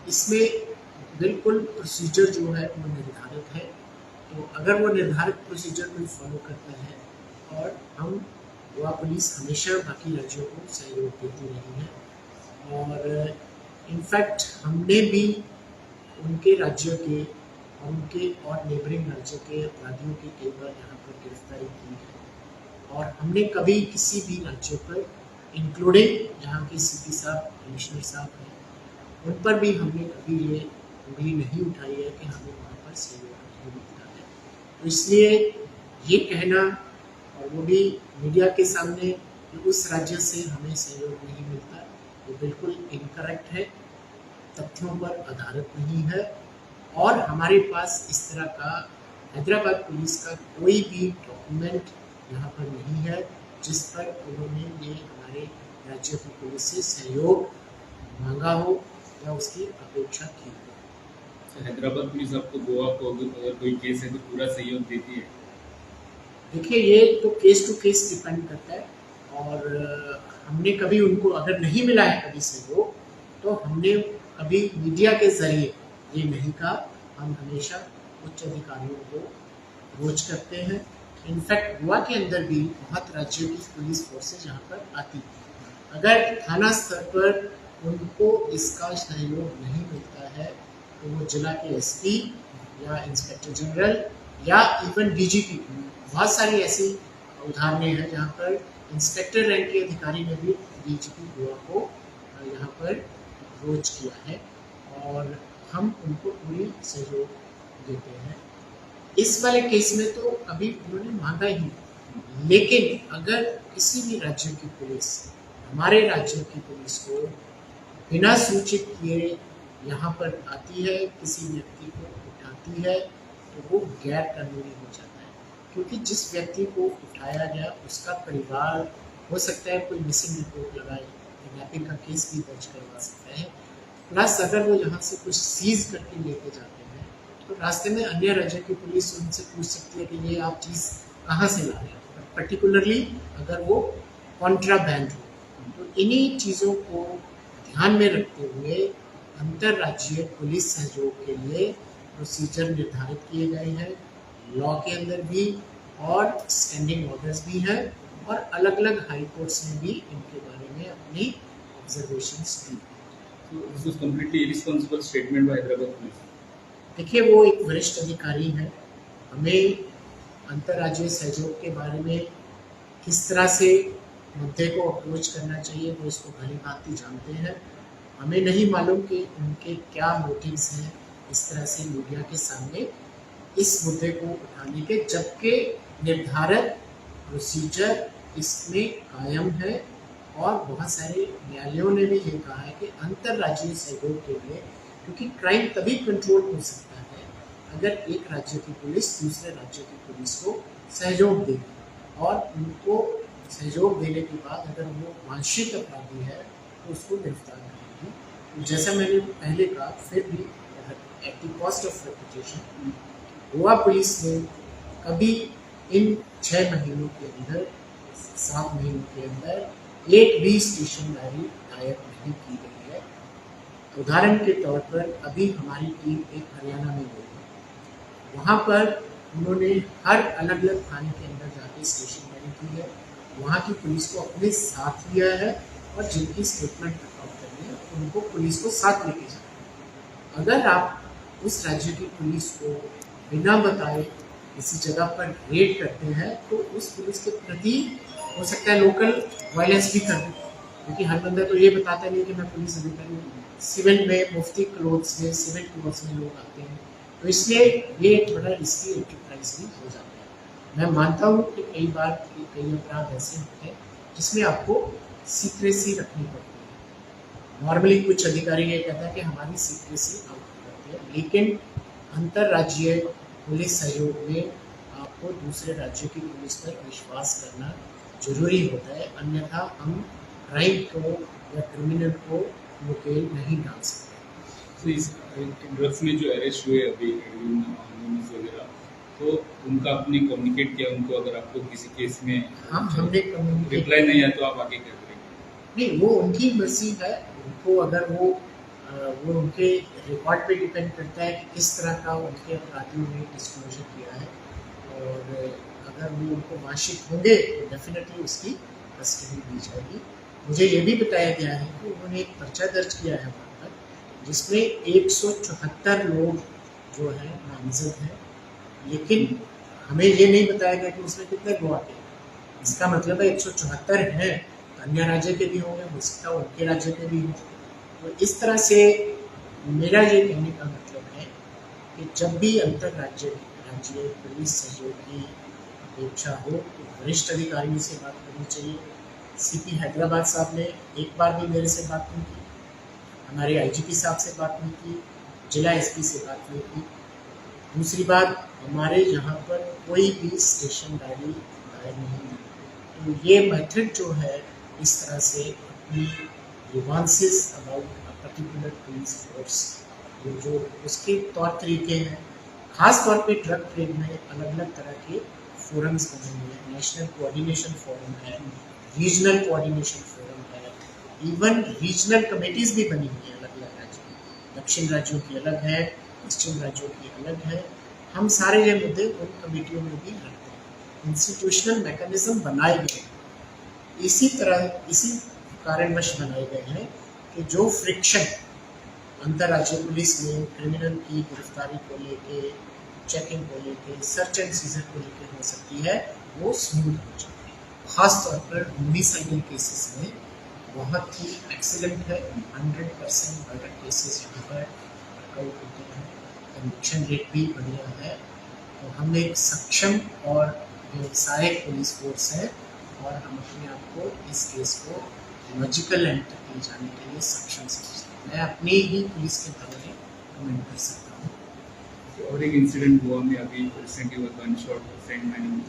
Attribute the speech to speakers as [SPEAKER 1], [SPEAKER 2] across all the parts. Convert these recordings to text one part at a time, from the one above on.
[SPEAKER 1] इसमें बिल्कुल प्रोसीजर जो है वो निर्धारित है। तो अगर वो निर्धारित प्रोसीजर को फॉलो करते हैं और हम गोवा पुलिस हमेशा बाकी राज्यों को सहयोग देती रही है और इनफैक्ट हमने भी उनके राज्यों के और उनके और नेबरिंग राज्यों के अपराधियों की कई बार यहाँ पर गिरफ्तारी की है और हमने कभी किसी भी राज्यों पर इंक्लूडिंग यहाँ के सीपी साहब कमिश्नर साहब हैं उन पर भी हमने कभी ये उंगली नहीं उठाई है कि हमें वहाँ पर सहयोग नहीं मिलता है। तो इसलिए ये कहना और वो भी मीडिया के सामने कि उस राज्य से हमें सहयोग नहीं मिलता ये बिल्कुल इनकरेक्ट है, तथ्यों पर आधारित नहीं है और हमारे पास इस तरह का हैदराबाद पुलिस का कोई भी डॉक्यूमेंट यहाँ पर नहीं है जिस पर उन्होंने ये हमारे राज्य की पुलिस से सहयोग मांगा हो या उसकी अपेक्षा की हो।
[SPEAKER 2] हैदराबाद पुलिस आपको गोवा को अगर कोई केस है तो पूरा सहयोग देती है?
[SPEAKER 1] देखिए ये तो केस टू केस डिपेंड करता है और हमने कभी उनको अगर नहीं मिला है कभी सहयोग तो हमने कभी मीडिया के जरिए ये नहीं कहा। हम हमेशा उच्च अधिकारियों को अप्रोच करते हैं। इनफैक्ट गोवा के अंदर भी बहुत राज्यों की पुलिस फोर्सेज यहाँ पर आती है। अगर थाना स्तर पर उनको इसका सहयोग नहीं मिलता है तो वो जिला के एसपी या इंस्पेक्टर जनरल या इवन डीजीपी, बहुत सारी ऐसी उदाहरणें हैं जहाँ पर इंस्पेक्टर रैंक के अधिकारी ने भी डीजीपी गोवा को यहाँ पर अप्रोच किया है और हम उनको पूरी सहयोग देते हैं। इस वाले केस में तो अभी उन्होंने मांगा ही, लेकिन अगर किसी भी राज्य की पुलिस हमारे राज्य की पुलिस को बिना सूचित किए यहाँ पर आती है, किसी व्यक्ति को उठाती है तो वो गैर कानूनी हो जाता है क्योंकि जिस व्यक्ति को उठाया गया उसका परिवार हो सकता है कोई मिसिंग रिपोर्ट लगाए, किडनैपिंग का केस भी दर्ज करवा सकता है। प्लस अगर वो यहाँ से कुछ सीज करके लेके जाते हैं तो रास्ते में अन्य राज्य की पुलिस उनसे पूछ सकती है कि ये आप चीज़ कहाँ से ला रहे हो, पर्टिकुलरली अगर वो कॉन्ट्राबैंड हो। तो इन्हीं चीज़ों को ध्यान में रखते हुए अंतर्राज्यीय पुलिस सहयोग के लिए प्रोसीजर निर्धारित किए गए हैं लॉ के अंदर भी और स्टैंडिंग ऑर्डर्स भी हैं और अलग अलग हाई कोर्ट्स ने भी इनके बारे में अपनी observations the.
[SPEAKER 2] So this was completely irresponsible statement by Hyderabad police.
[SPEAKER 1] देखिए वो एक वरिष्ठ अधिकारी है, हमें अंतर्राज्यीय सहयोग के बारे में किस तरह से मुद्दे को अप्रोच करना चाहिए वो इसको भली भांति जानते हैं। हमें नहीं मालूम कि उनके क्या मोटिव्स हैं इस तरह से मीडिया के सामने इस मुद्दे को उठाने के, जबकि निर्धारित प्रोसीजर इसमें कायम है और बहुत सारे न्यायालयों ने भी ये कहा है कि अंतर्राज्यीय सहयोग के लिए, क्योंकि क्राइम तभी कंट्रोल हो सकता है अगर एक राज्य की पुलिस दूसरे राज्य की पुलिस को सहयोग देगी और उनको सहयोग देने के बाद अगर वो वांछित अपराधी है तो उसको गिरफ्तार करेगी। तो जैसा मैंने पहले कहा, फिर भी at the cost of reputation Goa police ने कभी इन 6 महीनों के अंदर 7 महीनों के अंदर एक भी स्टेशन डायरी दायर नहीं की गई है। उदाहरण के तौर पर अभी हमारी टीम एक हरियाणा में गई है, वहाँ पर उन्होंने हर अलग अलग थाने के अंदर जाके स्टेशन डायरी की है, वहाँ की पुलिस को अपने साथ लिया है और जिनकी स्टेटमेंट रिकॉर्ड करनी है उनको पुलिस को साथ लेके जाना। अगर आप उस राज्य की पुलिस को बिना बताए किसी जगह पर रेड करते हैं तो उस पुलिस के प्रति हो सकता है लोकल वायलेंस भी कर दें, क्योंकि हर बंदा तो ये बताता नहीं कि मैं पुलिस अधिकारी हूँ। सिविल में मुफ्ती क्लोथ्स में सिविल क्लोथ्स में लोग आते हैं, तो इसलिए ये एक बड़ा रिस्की एंटरप्राइज भी हो जाता है। मैं मानता हूँ कि कई बार कई अपराध ऐसे होते हैं जिसमें आपको सीक्रेसी रखनी पड़ती है। नॉर्मली कुछ अधिकारी ये कहता है कि हमारी सीक्रेसी आउट करती है, लेकिन अंतर्राज्यीय पुलिस सहयोग में आपको दूसरे राज्यों की पुलिस पर विश्वास करना जरूरी होता है, अन्यथा हम क्राइम को या क्रिमिनल को मुकेल नहीं डाल सकते।
[SPEAKER 2] तो इस ड्रग्स में जो अरेस्ट हुए अभी वगैरह, तो उनका आपने कम्युनिकेट किया उनको? अगर आपको किसी केस में
[SPEAKER 1] हमने
[SPEAKER 2] रिप्लाई नहीं आया तो आप आगे क्या करेंगे?
[SPEAKER 1] नहीं, वो उनकी मर्जी है, उनको अगर वो वो उनके रिकॉर्ड पे डिपेंड करता है कि किस तरह का उनके अपराधियों ने डिस्क्लोजर किया है, और अगर वो उनको वांछित होंगे तो डेफिनेटली उसकी कस्टडी दी जाएगी। मुझे ये भी बताया गया है कि उन्होंने एक पर्चा दर्ज किया है वहाँ पर, जिसमें 174 लोग जो हैं नामजद हैं, लेकिन हमें ये नहीं बताया गया कि उसमें कितने गवाह थे। इसका मतलब है 174 हैं, अन्य राज्य के भी होंगे, हो सकता है उनके राज्य के भी हों। तो इस तरह से मेरा ये कहने का मतलब है कि जब भी राज्य पुलिस सहयोग की अपेक्षा हो तो वरिष्ठ अधिकारियों से बात करनी चाहिए। सीपी हैदराबाद साहब ने एक बार भी मेरे से बात नहीं की, हमारे आईजीपी साहब से बात नहीं की, जिला एसपी से बात नहीं की। दूसरी बात, हमारे यहाँ पर कोई भी स्टेशन डायरी दायर नहीं हुई। तो ये मेथड जो है, इस तरह से अपनी grievances about a particular police force, ये जो उसके तौर तरीके हैं, ख़ास तौर पे ड्रग ट्रेड में अलग अलग तरह के फोरम्स बने हुए हैं। नेशनल कोऑर्डिनेशन फोरम है, रीजनल कोऑर्डिनेशन फोरम है, इवन रीजनल कमेटीज़ भी बनी हुई हैं अलग अलग राज्यों में। दक्षिण राज्यों की अलग है, पश्चिम राज्यों की अलग है। हम सारे ये मुद्दे उन कमेटियों में भी रखते हैं। इंस्टीट्यूशनल मैकेनिज्म बनाए गए हैं, इसी कारणवश बनाए गए हैं कि जो फ्रिक्शन अंतर्राज्यीय पुलिस में क्रिमिनल की गिरफ्तारी को लेके, चेकिंग को लेके, सर्च एंड सीजर को लेके हो सकती है, वो स्मूथ हो जाए। खासतौर पर होमिसाइडल केसेस में बहुत ही एक्सीलेंट है। 100% मर्डर केसेस यहाँ पर वर्कआउट होते हैं, कन्विक्शन रेट भी बढ़िया है। तो हम एक सक्षम और व्यवसायिक पुलिस फोर्स है, और हम अपने आप को इस केस को लॉजिकल एंड तक ले जाने के लिए सक्षम समझते हैं। मैं अपनी ही पुलिस के बारे में कमेंट कर सकता हूँ।
[SPEAKER 2] और एक इंसिडेंट हुआ में अभी रिसेंटली हुआ, गन शॉट फ्रेंड मैनिंग,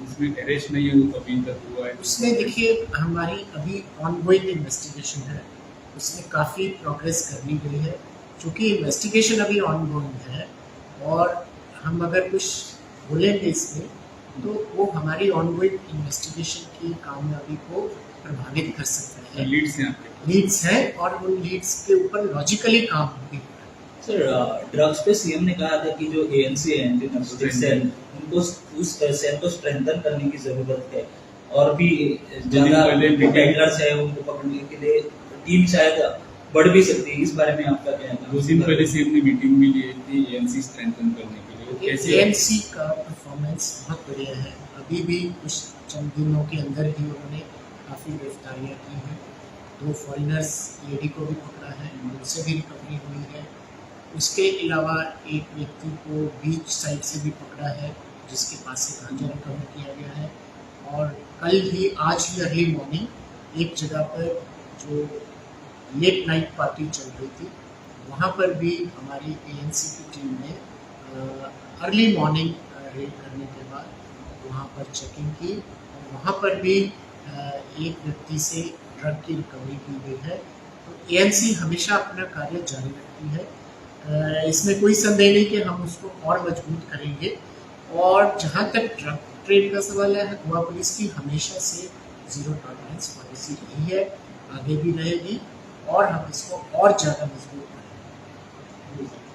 [SPEAKER 2] उसमें अरेस्ट नहीं है अभी तक हुआ है।
[SPEAKER 1] उसमें देखिए, हमारी अभी ऑनगोइंग इन्वेस्टिगेशन है, उसमें काफ़ी प्रोग्रेस करनी गई है। चूँकि इन्वेस्टिगेशन अभी ऑनगोइंग है, और हम अगर कुछ बोलेंगे इसमें तो वो हमारी ऑनगोइंग इन्वेस्टिगेशन की कामयाबी को प्रभावित कर सकता है। लीड्स हैं, और उन लीड्स के ऊपर लॉजिकली काम भी हो रहा है।
[SPEAKER 3] सर, ड्रग्स पे सीएम ने कहा था कि जो एएनसी है, एंटी नार्कोटिक सेल, उनको उस सेल को स्ट्रेंथन करने की जरूरत है, और भी ज्यादा डिटेक्टर्स है उनको पकड़ने के लिए टीम शायद बढ़ भी सकती है। इस बारे में आपका क्या है?
[SPEAKER 2] 2 दिन पहले सीएम ने मीटिंग भी ली थी एएनसी स्ट्रेंथन करने के लिए।
[SPEAKER 1] एएनसी का परफॉर्मेंस बहुत बढ़िया है। अभी भी कुछ चंद दिनों के अंदर ही उन्होंने काफ़ी गिरफ्तारियाँ की हैं। 2 फॉरेनर्स लेडी को भी पकड़ा है, उनसे भी रिकवरी हुई है। उसके अलावा एक व्यक्ति को बीच साइड से भी पकड़ा है, जिसके पास से गांजा रिकवर किया गया है। और आज ही अर्ली मॉर्निंग एक जगह पर जो लेट नाइट पार्टी चल रही थी, वहाँ पर भी हमारी एएनसी की टीम ने अर्ली मॉर्निंग रेड करने के बाद वहाँ पर चेकिंग की, और वहाँ पर भी एक व्यक्ति से ड्रग की रिकवरी की गई है। तो एएनसी हमेशा अपना कार्य जारी रखती है, इसमें कोई संदेह नहीं कि हम उसको और मजबूत करेंगे। और जहाँ तक ड्रग ट्रेड का सवाल है, गोवा पुलिस की हमेशा से ज़ीरो टॉलरेंस पॉलिसी रही है, आगे भी रहेगी, और हम इसको और ज़्यादा मजबूत करेंगे।